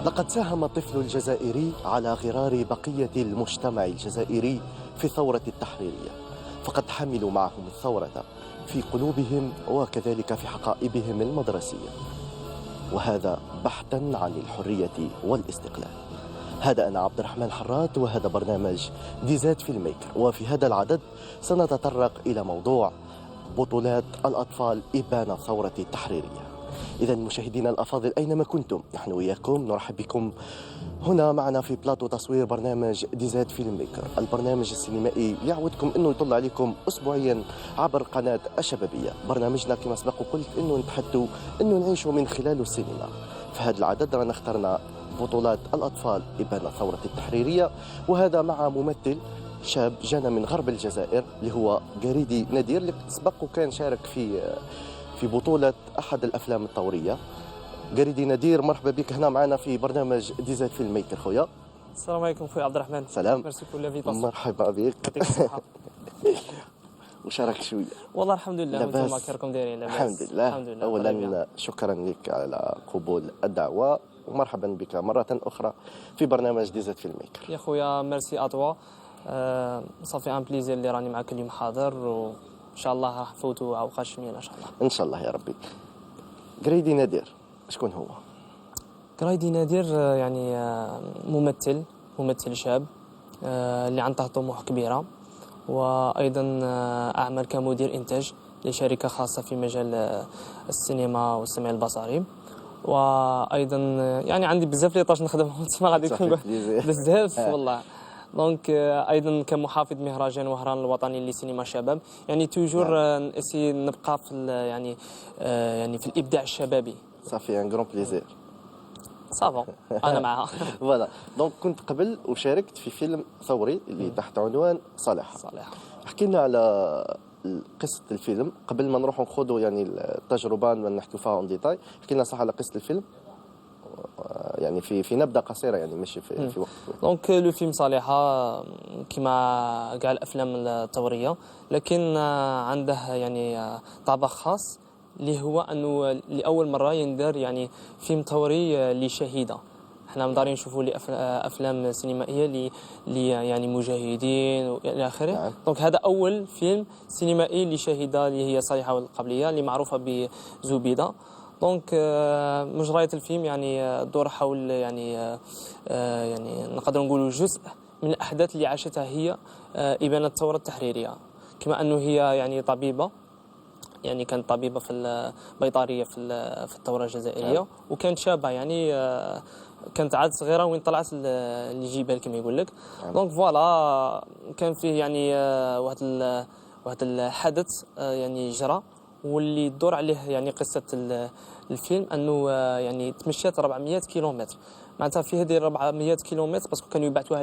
لقد ساهم الطفل الجزائري على غرار بقية المجتمع الجزائري في الثورة التحريرية، فقد حملوا معهم الثورة في قلوبهم وكذلك في حقائبهم المدرسية، وهذا بحثا عن الحرية والاستقلال. هذا أنا عبد الرحمن حرات، وهذا برنامج ديزاد فيلم ميكر. وفي هذا العدد سنتطرق إلى موضوع بطولات الأطفال إبان الثورة التحريرية. إذا مشاهدينا الأفاضل أينما كنتم، نحن وياكم نرحب بكم هنا معنا في بلاطو تصوير برنامج ديزاد فيلم ميكر، البرنامج السينمائي يعودكم أنه يطل عليكم أسبوعيا عبر قناة الشبابية. برنامجنا كما سبق وقلت أنه نتحدثوا أنه نعيشوا من خلاله السينما. في هذا العدد رانا اخترنا بطولات الأطفال إبان الثورة التحريرية، وهذا مع ممثل شاب جانا من غرب الجزائر اللي هو قريدي نادير، اللي سبق وكان شارك في بطولة أحد الأفلام الثورية. قريدي نادير، مرحبا بك هنا معنا في برنامج ديزاد فيلم ميكر خويا. السلام عليكم خويا عبد الرحمن. سلام. ميرسي بور لافيتاسيون. مرحبا بك. يعطيك الصحة. وش راك شوية؟ والله الحمد لله. لاباس؟ وانتم كيراكم دايرين؟ لاباس الحمد لله. الحمد لله. أولا شكرا لك على قبول الدعوة، ومرحبا بك مرة أخرى في برنامج ديزاد فيلم ميكر. يا خويا ميرسي أتوا. صافي ان بليزير اللي راني معاك اليوم حاضر، وان شاء الله راح نفوتوا اوقات جميله ان شاء الله. إن شاء الله يا ربي. قريدي نادير شكون هو؟ قرايدي نادر يعني ممثل شاب اللي عنده طموح كبيره، وايضا اعمل كمدير انتاج لشركه خاصه في مجال السينما والسمع البصري، وايضا يعني عندي بزاف لي طاش نخدمهم تسمى غادي نقول بزاف والله. دونك ايضا كمحافظ مهرجان وهران الوطني لسينما الشباب، يعني توجور نسي نبقى في يعني في الابداع الشبابي. صافي ان كرون بليزير. صافا انا معها. فوالا. دونك كنت قبل وشاركت في فيلم ثوري اللي تحت عنوان صالحة. احكي لنا على قصة الفيلم قبل ما نروح نخوضوا يعني التجربة نحكي فيها اون ديتاي. احكي لنا صح على قصة الفيلم يعني في نبذة قصيرة، يعني ماشي في وقت. دونك لو فيلم صالحة كما كاع الافلام الثورية، لكن عنده يعني طابع خاص اللي هو انه لاول مرة يندر يعني فيلم ثوري لشهيدة. احنا مدارين نشوفوا لي افلام سينمائيه يعني مجاهدين والى اخره. نعم. دونك هذا اول فيلم سينمائي لشهيده اللي هي صالحه القبليه اللي معروفه بزبيده. دونك مجريات الفيلم يعني دور حول يعني نقدر نقولوا جزء من الاحداث اللي عاشتها هي ابان الثوره التحريريه، كما انه هي يعني طبيبه، يعني كانت طبيبه في البيطريه في الثوره الجزائريه، وكانت شابه يعني كانت عاد صغيره وين طلعت الجبال كما يقول لك. دونك فوالا كان فيه يعني واحد الحدث يعني جرى واللي تدور عليه يعني قصه الفيلم، انه يعني تمشات 400 كيلومتر. معناتها في هذه 400 كيلومتر باسكو كانوا يبعثوها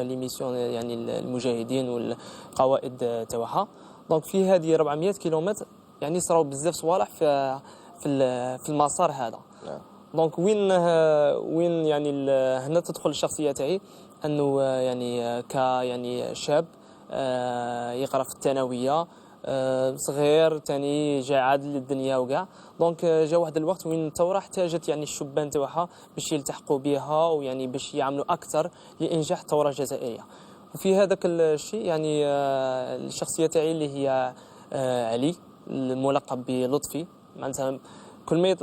لي ميسيون يعني المجاهدين والقوائد تاعها. دونك في هذه 400 كيلومتر يعني صراو بزاف صوالح في المسار هذا. دونك وين يعني هنا تدخل الشخصيه تاعي، انه يعني يعني شاب يقرا في الثانويه، صغير ثاني جا عاد للدنيا وكاع. دونك جا واحد الوقت وين الثوره احتاجت يعني الشبان تاعها باش يلتحقوا بها ويعني باش يعملوا اكثر لانجاح الثوره الجزائريه. وفي هذاك الشيء يعني الشخصيه تاعي اللي هي علي الملقب بلطفي، معناتها كل ما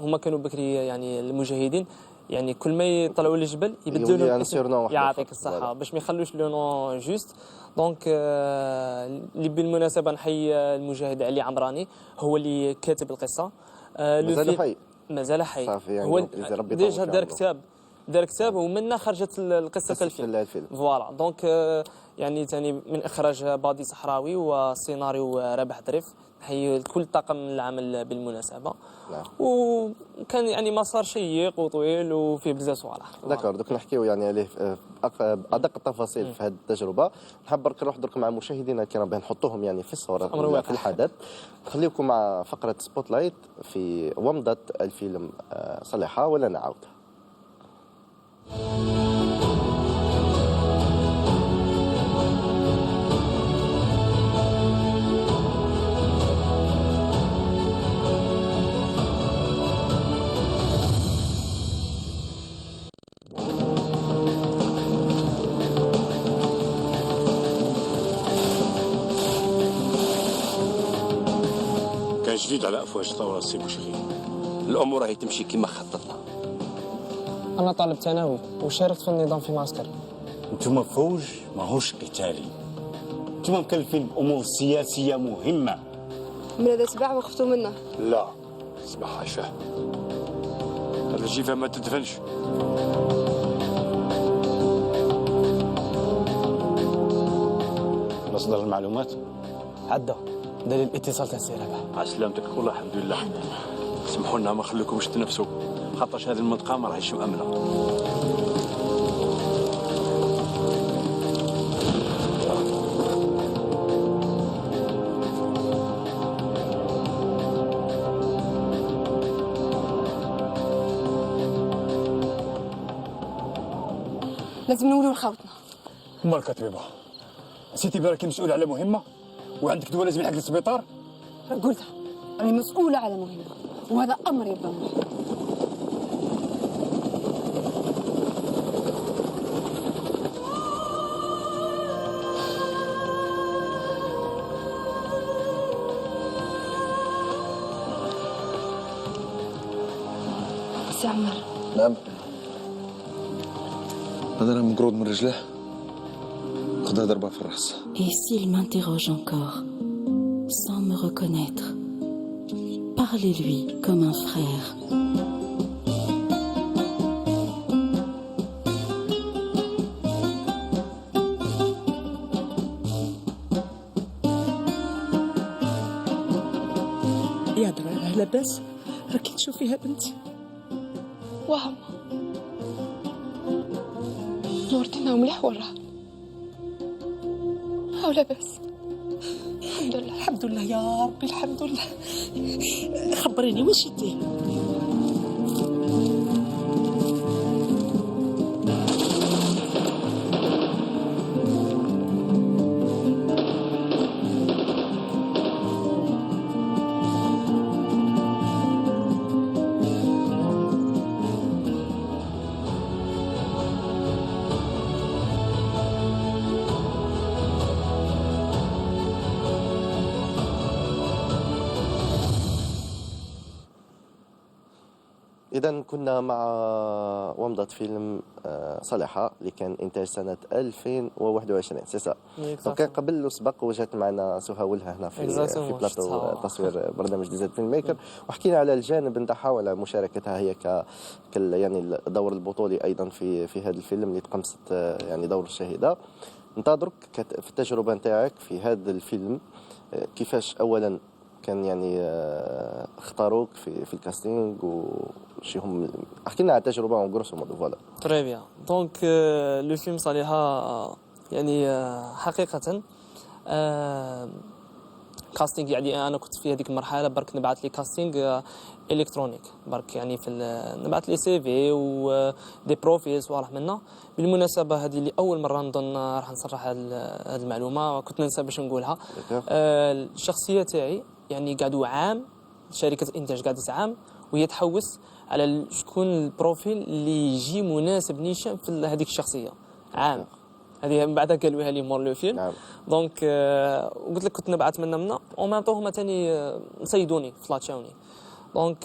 هما كانوا بكري يعني المجاهدين يعني كل ما يطلعوا للجبل يبدلوا لهم اسم. يعطيك الصحه باش ما يخلوش لو نو جوست. دونك اللي بالمناسبه نحيي المجاهد علي عمراني، هو اللي كاتب القصه. مازال حي صافي يعني هو ديجا دار كتاب ومنها خرجت القصه الفيلم. فوالا. دونك يعني ثاني من اخراج بادي صحراوي وسيناريو رابح ظريف. نحيي كل طاقم العمل بالمناسبه. نعم. وكان يعني مسار شيق وطويل وفيه بزاف صوالح. داكور. دوك نحكيو يعني عليه ادق التفاصيل في هذه التجربه. نحب نروح درك مع مشاهدينا الكرام باه نحطوهم يعني في الصوره في الحدث. نخليكم مع فقره سبوت لايت في ومضه الفيلم صالحه ولا نعاود. جديد على افواج الثوره السي بوشيري. الامور راهي تمشي كما خططنا. انا طالب ثانوي وشاركت في النظام في معسكر. انتم فوج ماهوش قتالي، انتم مكلفين بامور سياسيه مهمه. من هذا سباع وقفتوا منه. لا اسمع حاشاه، هذا الجيفه ما تدفنش. مصدر المعلومات عدى دليل الاتصال تاع السي رابح. على سلامتك والله الحمد لله. سمحوا لنا ما نخليكمش تنفسوا، خاطرش هذه المنطقه ما راهيش مامنه. لازم نقولوا لخوتنا. امال كطبيبه نسيتي براكي مسؤول على مهمه وعندك دواء لازم يلحق للسبيطار؟ قلتها أنا مسؤولة على مهمة وهذا أمر يبقى مهم. سي عمر. نعم. هذا راه مقروض من رجليه، خذها ضربة في الراس. Et s'il m'interroge encore, sans me reconnaître, parlez-lui comme un frère. يا درا لاباس؟ راكي تشوفيها بنتي؟ وهم نورتنا مليح ورا أو لاباس؟ الحمد لله. الحمد لله يا ربي الحمد لله. خبريني وين شديه؟ إذا كنا مع ومضة فيلم صالحة اللي كان إنتاج سنة 2021 سي سا. كان قبل سبق وجات معنا سهى ولها هنا في بلاطو تصوير برنامج ديزاين فيلم ميكر، وحكينا على الجانب نتاعها وعلى مشاركتها هي يعني الدور البطولي أيضا في هذا الفيلم اللي تقمصت يعني دور الشهيدة. ننتظرك في التجربة نتاعك في هذا الفيلم، كيفاش أولا كان يعني اختاروك في الكاستينغ وشي هم احكي لنا على التجربه اون غروسو مودو. فوالا تري بيان. دونك لو فيلم صالحة يعني حقيقة كاستينغ، يعني انا كنت في هذيك المرحله برك نبعث لي كاستينغ الكترونيك برك، يعني في نبعث لي سي في و دي بروفيل صوالح منا. بالمناسبه هذه اللي اول مره نظن راح نصرح هذه المعلومه، كنت ننسى باش نقولها. الشخصيه تاعي يعني قعدوا عام، شركه انتاج قعدت عام وهي تحوس على شكون البروفيل اللي يجي مناسب نيشان في هذيك الشخصيه. عام هذه من بعدها قالوها لي مور لو فيلم. نعم. دونك قلت لك كنت نبعث منا وما هما ثاني نصيدوني فلاتشاوني. دونك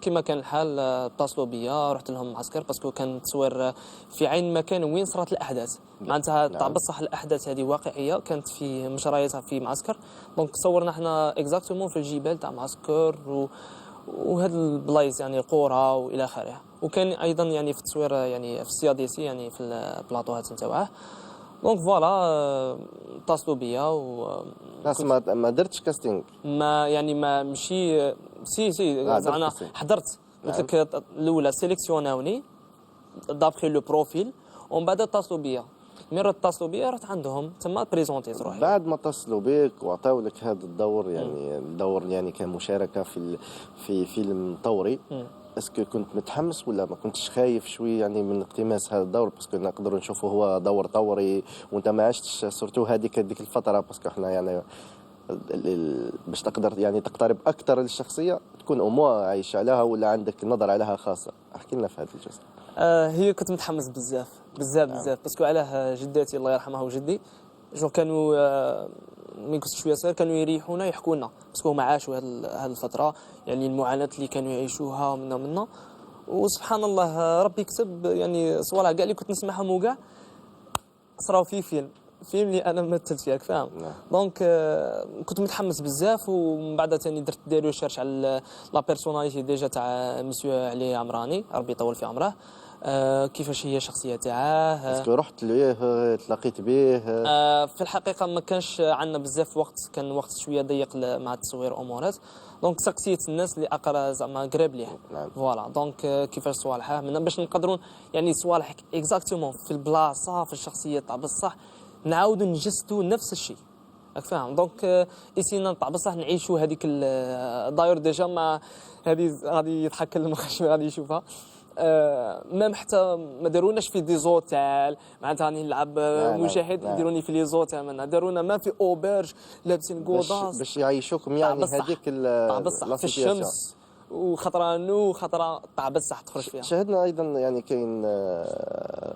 كما كان الحال اتصلوا بيا، رحت لهم معسكر باسكو كان تصوير في عين مكان وين صارت الاحداث، معناتها تاع بصح الاحداث هذه واقعيه كانت في مشرايتها في معسكر. دونك صورنا احنا اكزاكتومون في الجبال تاع معسكر وهذا البلايص يعني القرى والى اخره. وكان ايضا يعني في التصوير يعني في السياديسي يعني في البلاطوهات نتاعه. دونك فوالا اتصلوا بيا ناس ما درتش كاستينغ، ما يعني ما مشي سي انا حضرت. قلت لك الاولى سيليكسيوناوني دابخي لو بروفيل ومن بعد اتصلوا بيا. من اتصلوا بيا رحت عندهم تما بريزونتيت روحي. بعد ما اتصلوا بك وعطاو لك هذا الدور، يعني الدور يعني كمشاركه في فيلم طوري، اسكو كنت متحمس ولا ما كنتش خايف شوي يعني من اقتماس هذا الدور؟ باسكو نقدروا نشوفوا هو دور طوري وانت ما عشتش سورتو هذيك الفتره، باسكو احنا يعني باش تقدر يعني تقترب اكثر للشخصيه تكون اموا عايش عليها ولا عندك نظر عليها خاصه. احكي لنا في هذا الجزء. هي كنت متحمس بزاف باسكو علاه جداتي الله يرحمها وجدي جو كانوا ملي كنت شويه صغير كانوا يريحونا يحكوا لنا باسكو هما عاشوا هذه الفتره، يعني المعاناه اللي كانوا يعيشوها منا وسبحان الله ربي كتب يعني صوالح كاع اللي كنت نسمعهم وكاع صراو في فيلم اللي انا مثلت فيه، فاهم؟ دونك كنت متحمس بزاف. ومن بعد ثاني درت دي ريشيرش على لا بيرسوناليتي ديجا تاع مسيو علي عمراني ربي يطول في عمره، كيفاش هي الشخصيه تاعه. اسكو رحت ليه تلاقيت به؟ في الحقيقه ما كانش عندنا بزاف وقت، كان وقت شويه ضيق مع التصوير امورات، دونك سقسيت الناس اللي اقرا زعما قراب ليه. فوالا دونك كيفاش صوالحه من باش نقدروا يعني صوالح اكزاكتومون في البلاصه في الشخصيه تاع بصح نعاودوا نجسدوا نفس الشيء، راك فاهم؟ دونك اسينا تاع بصح نعيشوا هذيك داير ديجا مع هذه غادي يضحك المخ شويه غادي يشوفها. مام حتى ما داروناش في دي زوتيل معناتها راني نلعب مشاهد يديروني في لي زوتيل منا دارونا ما في اوبرج لابسين كوداس باش يعيشوكم يعني هذيك بصح في الشمس وخطره نو خطره تاع بصح تخرج فيها. شاهدنا ايضا يعني كاين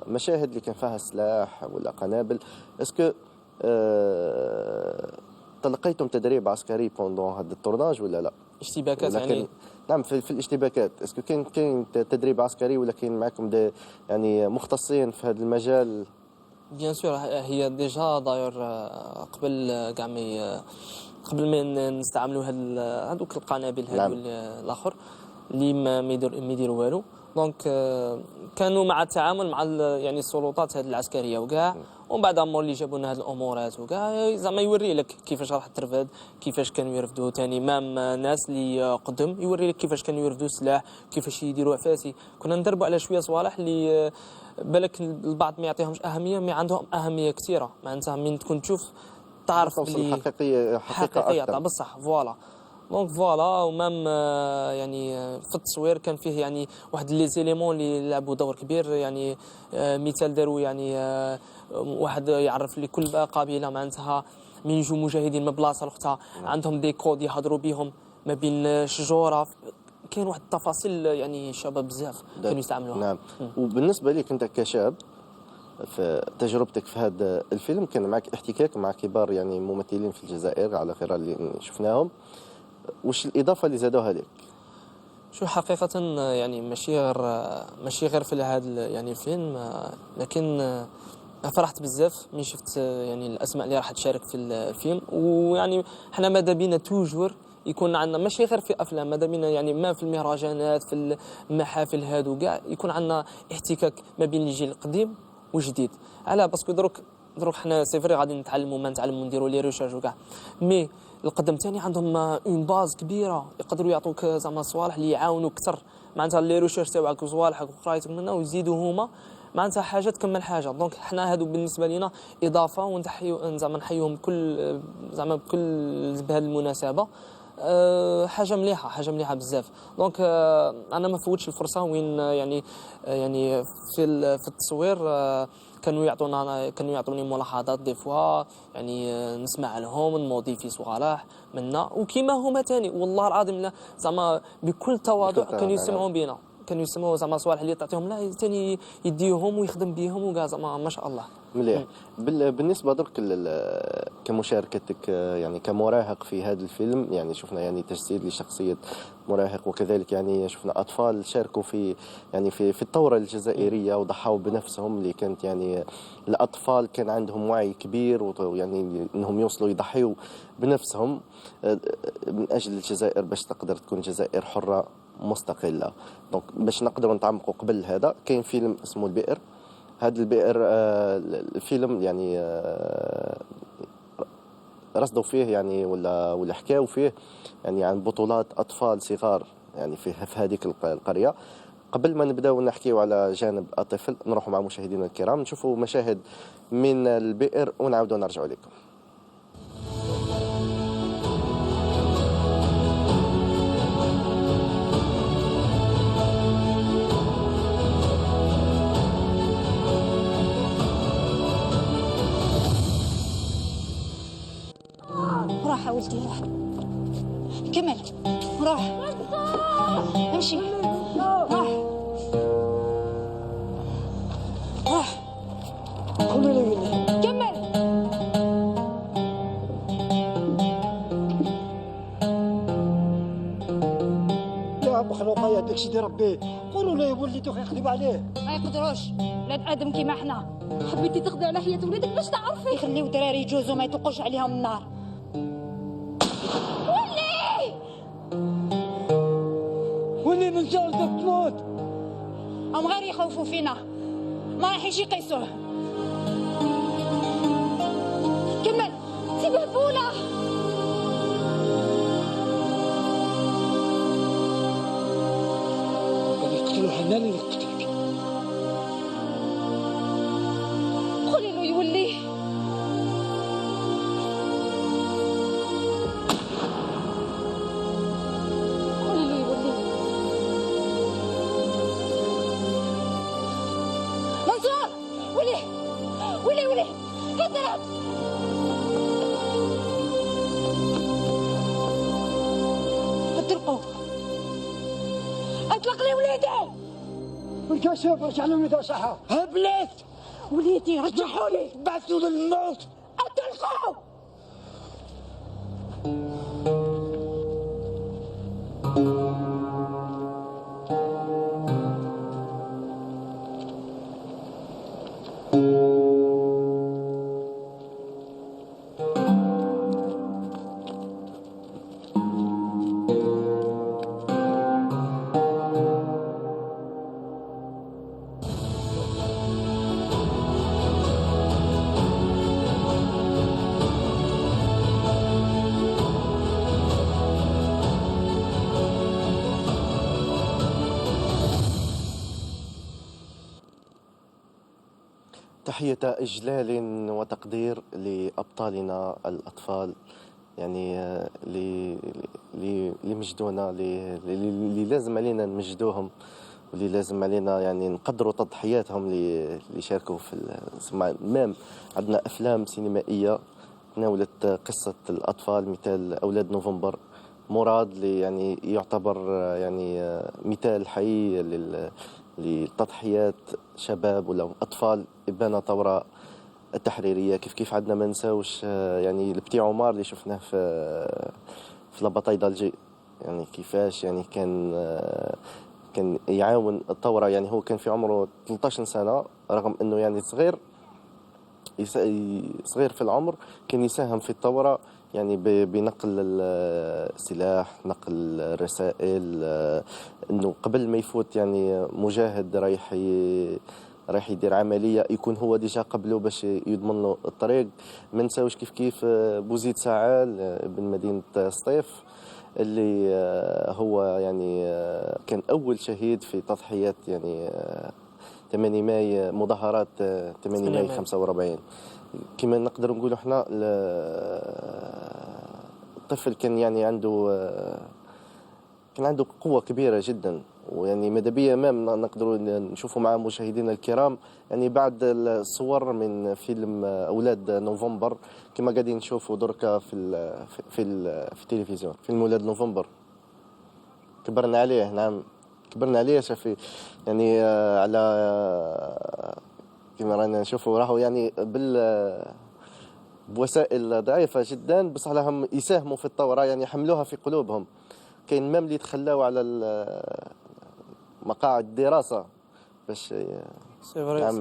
مشاهد اللي كان فيها سلاح ولا قنابل. اسكو تلقيتم تدريب عسكري بوندون هذا التورناج ولا لا؟ اشتباكات يعني؟ نعم في الاشتباكات. اسكو كاين تدريب عسكري ولا كاين معكم يعني مختصين في هذا المجال؟ بيان سور هي ديجا داير قبل ما نستعملوا هذوك القنابل هذو الاخر اللي ما يديروا والو. دونك كانوا مع التعامل مع يعني السلطات هذه العسكريه وكاع، ومن بعد مور اللي جابوا لنا هذه الامورات وكاع زعما يوري لك كيفاش راح ترفد، كيفاش كانوا يرفدوا ثاني مام ناس اللي قدم يوري لك كيفاش كانوا يرفدوا السلاح، كيفاش يديروا عفاسي. كنا ندربوا على شويه صوالح اللي بالك البعض ما يعطيهمش اهميه، ما عندهم اهميه كثيره معناتها من تكون تشوف تعرف بلي حقيقيه تاع بصح. فوالا دونك فوالا ومام يعني في التصوير كان فيه يعني واحد لي زيليمون اللي لعبوا دور كبير. يعني مثال داروا يعني واحد يعرف لكل قبيله معناتها من يجوا مجاهدين من بلاصه الاخرى عندهم دي كود يهضروا بهم ما بين الشجوره. كاين واحد التفاصيل يعني شباب بزاف كانوا يستعملوها. نعم. وبالنسبه لك انت كشاب في تجربتك في هذا الفيلم كان معك احتكاك مع كبار يعني ممثلين في الجزائر على غرار اللي شفناهم، واش الاضافه اللي زادوها لك؟ شو حقيقه يعني ماشي غير في هذا يعني الفيلم، لكن فرحت بزاف من شفت يعني الاسماء اللي راح تشارك في الفيلم. ويعني حنا ماذا بينا توجور يكون عندنا ماشي غير في افلام، ماذا بينا يعني ما في المهرجانات في المحافل هادو كاع يكون عندنا احتكاك ما بين الجيل القديم والجديد. على باسكو دروك حنا سي فري غادي نتعلموا نديروا لي ريشيرش وكاع، مي القدم ثاني عندهم اون باز كبيره يقدروا يعطوك زعما صوالح اللي يعاونوا اكثر معناتها لي ريشيرش تاعك وصوالحك وقرايتك منها ويزيدوا هما معناتها حاجه تكمل حاجه. دونك حنا هادو بالنسبه لينا اضافه ونحيو زعما نحيوهم كل زعما بكل بهذه المناسبه. حاجه مليحه بزاف. دونك انا ما فوتش الفرصه وين يعني في التصوير كانوا يعطوني ملاحظات دي فوا يعني نسمع لهم نموديفي صوالح منا وكيما هما ثاني والله العظيم لا زعما بكل تواضع كانوا يسمعون بينا، كانوا يسمعوا زعما صوالح اللي تعطيهم لا ثاني يديهم ويخدم بهم وكاع زعما ما شاء الله. مليح. بالنسبه درك كمشاركتك يعني كمراهق في هذا الفيلم، يعني شفنا يعني تجسيد لشخصيه مراهق وكذلك يعني شفنا اطفال شاركوا في يعني في الثوره الجزائريه وضحوا بنفسهم، اللي كانت يعني الاطفال كان عندهم وعي كبير ويعني انهم يوصلوا يضحيوا بنفسهم من اجل الجزائر باش تقدر تكون جزائر حره مستقله. دونك باش نقدروا نتعمقوا قبل هذا كاين فيلم اسمه البئر. هذا البئر الفيلم يعني رصدوا فيه يعني ولا حكاوا فيه يعني عن بطولات اطفال صغار يعني في هذيك القريه. قبل ما نبداو نحكيو على جانب الطفل نروحوا مع مشاهدينا الكرام نشوفوا مشاهد من البئر ونعاودوا نرجعوا لكم. راح ولدي راح كمل راح امشي راح كمل راه مخلوقه يا داكشي ديال ربي. قولوا له وليدو غيقلب عليه. ما يقدروش ولاد ادم كيما حنا. حبيتي تقضي على حياه وليدك باش تعرفي. يخليو الدراري يجوزوا ما يطلقوش عليهم النار. ولي من جلدك تموت. هم غير يخوفوا فينا، ما رايحينش يقيسوه. كمل سيبه بولا. اللي يقتلوا حنان اللي يقتلك. قولي له يولي. قولي له يولي. منصور ولي ولي ولي اضرب. اطلقوا، اطلق لي وليدي. والكشف رجع لهم اذا صحى. هبلت وليدي رجعوا لي. بعثوا للموت. اطلقوا. تحية إجلال وتقدير لأبطالنا الأطفال، يعني اللي مجدونا، اللي لازم علينا نمجدوهم، واللي لازم علينا يعني نقدروا تضحياتهم اللي شاركوا في مام. عندنا أفلام سينمائية تناولت قصة الأطفال، مثال أولاد نوفمبر، مراد اللي يعني يعتبر يعني مثال حي لتضحيات شباب ولا أطفال إبان ثورة التحريرية. كيف عندنا ما نساوش يعني البتي عمر اللي شفناه في لاباتاي دالجي، يعني كيفاش يعني كان يعاون الثورة. يعني هو كان في عمره 13 سنة رغم أنه يعني صغير في العمر، كان يساهم في الثورة يعني بنقل السلاح، نقل الرسائل، انه قبل ما يفوت يعني مجاهد رايح يدير عمليه يكون هو ديجا قبله باش يضمن له الطريق. ما نساوش كيف بوزيد سعال ابن مدينه سطيف اللي هو يعني كان اول شهيد في تضحيات يعني 8 ماي، مظاهرات 8 ماي 45. كما نقدر نقولوا احنا الطفل كان يعني عنده قوة كبيرة جدا، ويعني ماذا بيا مام نقدروا نشوفوا مع مشاهدينا الكرام يعني بعد الصور من فيلم أولاد نوفمبر كما قاعدين نشوفوا دركا في التلفزيون. فيلم أولاد نوفمبر كبرنا عليه، نعم كبرنا عليه. شافي يعني على كما رانا نشوفوا راهو يعني بوسائل ضعيفة جدا، بس علىهم يساهموا في الثورة، يعني حملوها في قلوبهم. كاين مام اللي تخلاو على مقاعد الدراسة باش سي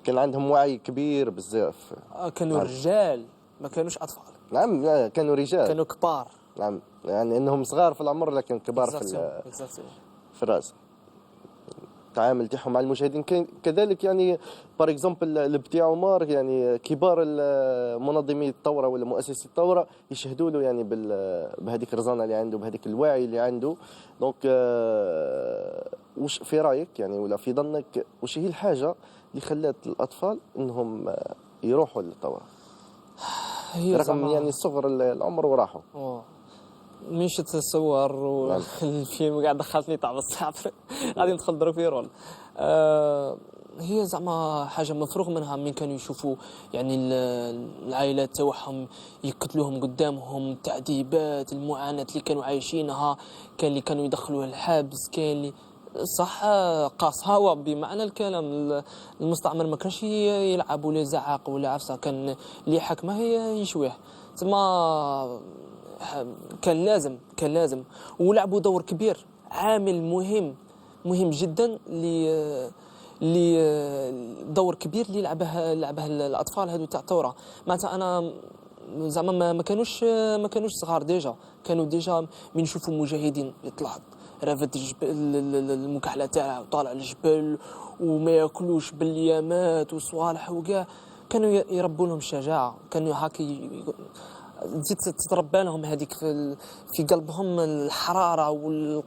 كان عندهم وعي كبير بزاف. كانوا رجال ما كانوش أطفال. نعم كانوا رجال، كانوا كبار. نعم يعني انهم صغار في العمر لكن كبار في الراس. التعامل تاعهم مع المشاهدين كذلك يعني بار اكزومبل البتي عمر، يعني كبار منظمي الثوره ولا مؤسسي الثوره يشهدوا له يعني بهذيك الرزانه اللي عنده، بهذيك الوعي اللي عنده. دونك وش في رايك يعني ولا في ظنك وش هي الحاجه اللي خلات الاطفال انهم يروحوا للثوره رغم يعني صغر العمر وراحوا؟ مش تتصور والفيلم قاعد دخلتني تاع الصعب غادي ندخل ضرب في رول. هي زعما حاجه مفروغ منها. من كانوا يشوفوا يعني العائلات تاعهم يقتلوهم قدامهم، التعذيبات، المعاناه اللي كانوا عايشينها، كان اللي كانوا يدخلوه الحبس، كان اللي صح قاص هوا بمعنى الكلام. المستعمر ما كانش يلعب ولا يزعق ولا عفسه، كان اللي حكمه يشويه. ثم كان لازم ولعبوا دور كبير عامل مهم جدا دور كبير اللي لعبه الاطفال هذو تاع الثوره. معناتها انا زعما ما كانوش صغار ديجا، كانوا ديجا من يشوفوا مجاهدين يطلع رافد الجبل المكحله تاعها وطالع الجبل وما ياكلوش باليامات وصوالح وكاع، كانوا يربوا لهم الشجاعه، كانوا هاكا تزيد تتربى لهم هذيك في قلبهم الحراره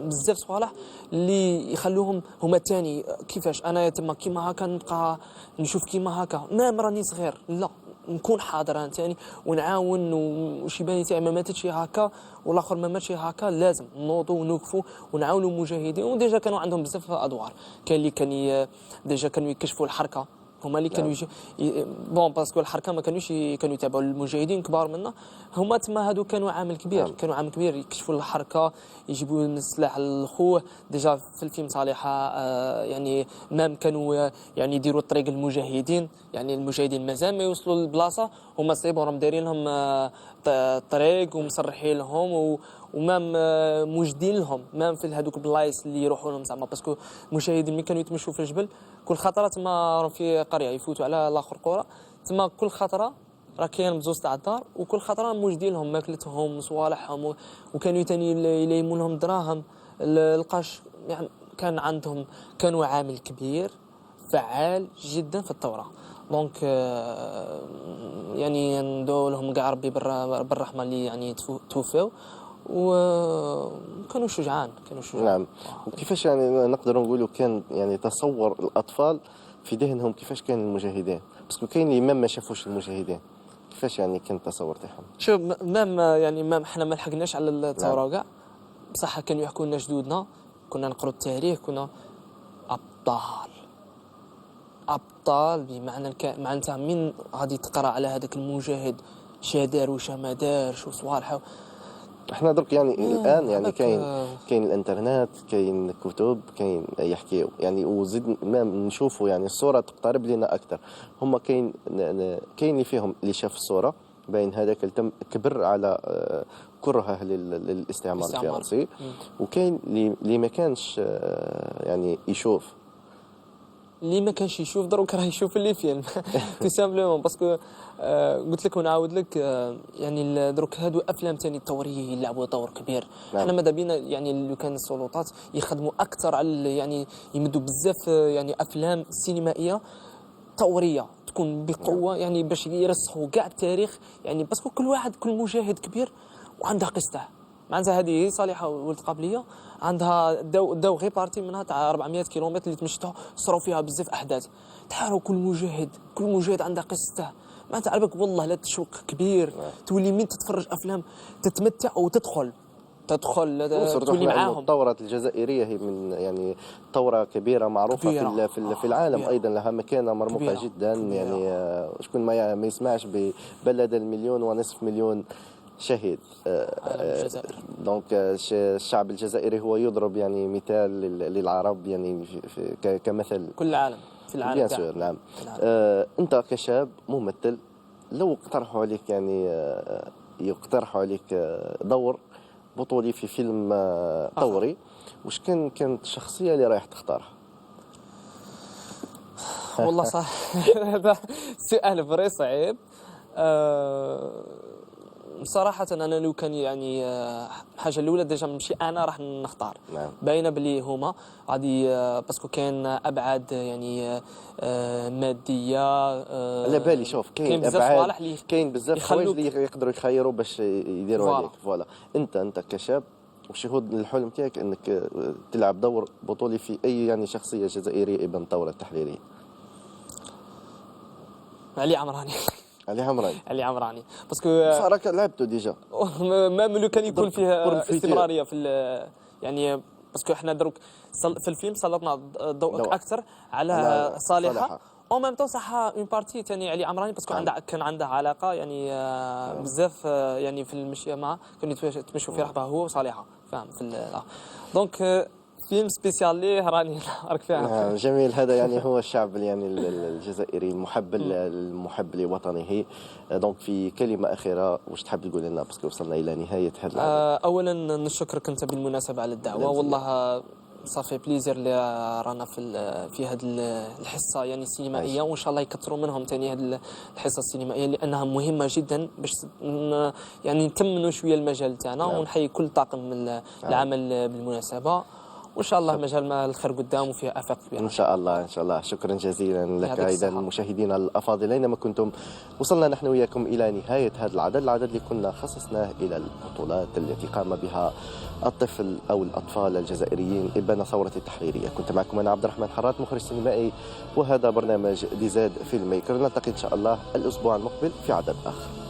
بزاف صوالح اللي يخلوهم هما تاني. كيفاش انا تما كيما هكا نبقى نشوف كيما هكا نعم راني صغير، لا نكون حاضر انا تاني ونعاون وشي باني تاعي ما ماتتش هكا والاخر ما ماتش هكا، لازم نوضوا ونوقفوا ونعاونوا المجاهدين. وديجا كانوا عندهم بزاف ادوار، كاين اللي كان ديجا كانوا يكشفوا الحركه، هما اللي كانوا بون باسكو الحركه ما كانوا يتابعوا المجاهدين كبار منا، هما تما هادو كانوا عامل كبير، كانوا عامل كبير يكشفوا الحركه، يجيبوا السلاح للخوه. ديجا في الفيلم صالحه يعني مام كانوا يعني يديروا الطريق المجاهدين، يعني المجاهدين مازال ما يوصلوا للبلاصه هما صيبوا راهم دايرين لهم طريق ومسرحين لهم ومام موجدين لهم مام في هذوك البلايص اللي يروحوا لهم زعما، باسكو المشاهدين ملي كانوا يتمشوا في الجبل كل خطره تما راهم في قريه يفوتوا على الاخر قرى، تما كل خطره راه كاين بزوز تاع الدار وكل خطره موجدين لهم ماكلتهم صوالحهم، وكانوا ثاني يليموا لهم دراهم القش، يعني كانوا عامل كبير فعال جدا في الثوره. دونك يعني ندعو لهم كاع ربي بالرحمه اللي يعني توفاو وكانوا شجعان. نعم. وكيفاش يعني نقدروا نقولوا كان يعني تصور الاطفال في ذهنهم كيفاش كان المجاهدين، باسكو كاين اللي ما شافوش المجاهدين، كيفاش يعني كان التصور تاعهم؟ شوف مام احنا ما لحقناش على الثوره كاع، بصح كانوا يحكوا لنا جدودنا، كنا نقروا التاريخ، كنا ابطال بمعنى معناتها من غادي تقرا على هذاك المجاهد شا دار وشا ما دارش وصوالح. احنا درك يعني الان يعني كاين الانترنت، كاين كتب، كاين يحكيو يعني وزيد ما نشوفوا يعني الصوره تقترب لنا اكثر. هما كاين اللي فيهم اللي شاف الصوره باين هذاك كبر على كرهه للاستعمار الفرنسي، وكاين اللي ما كانش يعني يشوف، اللي ما كانش يشوف دروك راه يشوف اللي فيلم تو سامبلومون باسكو قلت لك ونعاود لك يعني دروك هادو افلام ثاني ثوريه يلعبوا دور كبير. احنا ماذا بينا يعني لو كان السلطات يخدموا اكثر على يعني يمدوا بزاف يعني افلام سينمائيه ثوريه تكون بقوه يعني باش يرسخوا كاع التاريخ، يعني باسكو كل مجاهد كبير وعنده قصته. معناتها هذه صالحه ولد قبليه عندها داو غير بارتي منها تاع 400 كيلومتر اللي تمشتها صراو فيها بزاف احداث. تحاروا كل مجاهد عنده قصته. معناتها على بالك والله لا تشوق كبير تولي من تتفرج افلام تتمتع وتدخل تولي معاهم. الثورة الجزائرية هي من يعني ثورة كبيرة معروفة في العالم كبيرة. أيضا لها مكانة مرموقة جدا كبيرة. يعني شكون ما يسمعش ببلد 1.5 مليون شهيد. دونك الشعب الجزائري هو يضرب يعني مثال للعرب يعني كمثل كل العالم في العالم. بيان سور نعم. أنت كشاب ممثل لو اقترحوا عليك يعني يقترحوا عليك دور بطولي في فيلم ثوري، وش كانت الشخصية اللي رايح تختارها؟ والله صح هذا سؤال فري صعيب. صراحة أنا لو كان يعني حاجة الأولى ديجا ماشي أنا راح نختار. نعم. باينة بلي هما غادي باسكو كاين أبعاد يعني مادية. على بالي شوف كاين أبعاد، كاين بزاف حوايج اللي يقدروا يخيروا باش يديروا عليك. فوالا أنت كشاب وش هو الحلم تاعك أنك تلعب دور بطولي في أي يعني شخصية جزائرية ابن الثورة التحريرية؟ علي عمراني باسكو صراك لعبته ديجا ما لو كان يكون فيه استمراريه في يعني باسكو احنا دروك في الفيلم سلطنا الضوء اكثر على صالحه او ميم طون صح اون بارتي ثاني علي عمراني باسكو كان عنده علاقه يعني بزاف يعني في المشيه معه كانوا يتمشوا في رحبه هو وصالحه فاهم في دونك فيلم سبيسيال ليه راني راك فاهم. جميل. هذا يعني هو الشعب يعني الجزائري المحب لوطنه. دونك في كلمة أخيرة واش تحب تقول لنا باسكو وصلنا إلى نهاية هذا العدد؟ اولا نشكرك انت بالمناسبه على الدعوه، والله صافي بليزير اللي رانا في هذه الحصه يعني السينمائيه، وان شاء الله يكثروا منهم ثاني هذه الحصه السينمائيه لانها مهمه جدا باش يعني نتمنوا شويه المجال تاعنا. ونحيي كل طاقم العمل بالمناسبه، وان شاء الله مجال ما الخير قدام وفيه افاق كبيره ان شاء الله. ان شاء الله. شكرا جزيلا لك ايضا. مشاهدينا الافاضل اينما كنتم، وصلنا نحن وياكم الى نهايه هذا العدد اللي كنا خصصناه الى البطولات التي قام بها الطفل او الاطفال الجزائريين ابان ثوره التحريريه. كنت معكم انا عبد الرحمن حرات مخرج سينمائي، وهذا برنامج ديزاد فيلم ميكر. نلتقي ان شاء الله الاسبوع المقبل في عدد اخر.